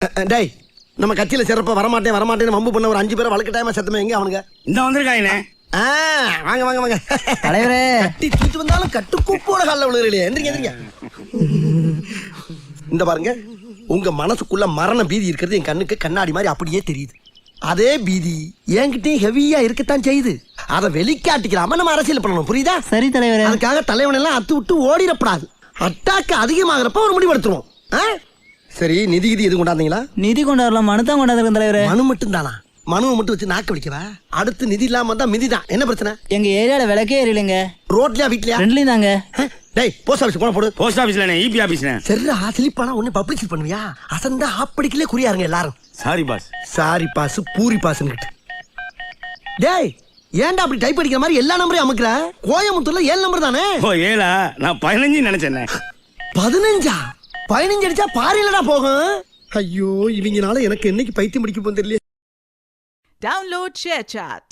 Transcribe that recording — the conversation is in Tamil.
டேய் நம்ம கட்சியில சிறப்பா வரமாட்டேன்னு வம்பு பண்ண ஒரு 5 பேரை வழக்கு டைமா செத்தமே எங்க அவனுங்க இந்த வந்திருக்காங்கண்ணே. வாங்க வாங்க வாங்க தலைவரே கட்டி தூக்கிட்டு வந்தாலும் கட்டுக்கூப்போட காலில் விழுகிறீங்களே எந்திரிங்க எந்திரிங்க. இந்த பாருங்க உங்க மனசுக்குள்ள மரண பீதி இருக்கிறது என் கண்ணுக்கு கண்ணாடி மாதிரி அப்படியே தெரியுது. அதே பீதி என்கிட்டயும் ஹெவியா இருக்கத்தான் செய்யுது. அதை வெளிக்காட்டிக்கலாம நம்ம அரசியல் பண்ணணும், புரியுதா? சரி தலைவரே. அதுக்காக தலைவன் எல்லாம் அத்து விட்டு ஓடிடப்படாது. அட்டாக்கு அதிகமாகிறப்ப ஒரு முடிவெடுத்துருவோம். சரி, நிதி எதுவும் கொண்டாந்தீங்களா? நிதி கொண்டாடலாம், மனு தான் கொண்டாந்துருக்கேன் தலைவரே. மனு மட்டும் தானா? மனுவை மட்டும் வச்சு நாக்க வலிக்கவா? அடுத்து நிதி இல்லாம வந்தா மிதி தான். என்ன பிரச்சனை? எங்க ஏரியால விளக்கே எரியலைங்க. ரோட்லயா வீட்லயா? ரெண்டுலயும் தாங்க. டேய் போஸ்ட் ஆபீஸ் போன போடு. போஸ்ட் ஆபீஸ்ல இபி ஆபீஸ்ல. சரிடா, ஸ்லிப்பானா ஒண்ணு பப்ளிசிட்டி பண்ணுவியா? அசந்தா ஆப்படிக்கலே குறியாருங்க எல்லாரும். Sorry boss. Sorry boss, puri பாஸ்னு கிட்ட. டேய் ஏன்டா அப்படி டைப் அடிக்கிற மாதிரி எல்லா நம்பரையும் அமுக்குற? கோயம்புத்தூர்ல 7 நம்பர் தானே? ஓ 7ஆ? நான் 15 நினைச்சேனே. 15 அடிச்சா பாரிலடா போகும். ஐயோ இவங்கனால எனக்கு என்னைக்கு பைத்தியம் பிடிக்க போகுது தெரியல. Download ShareChat.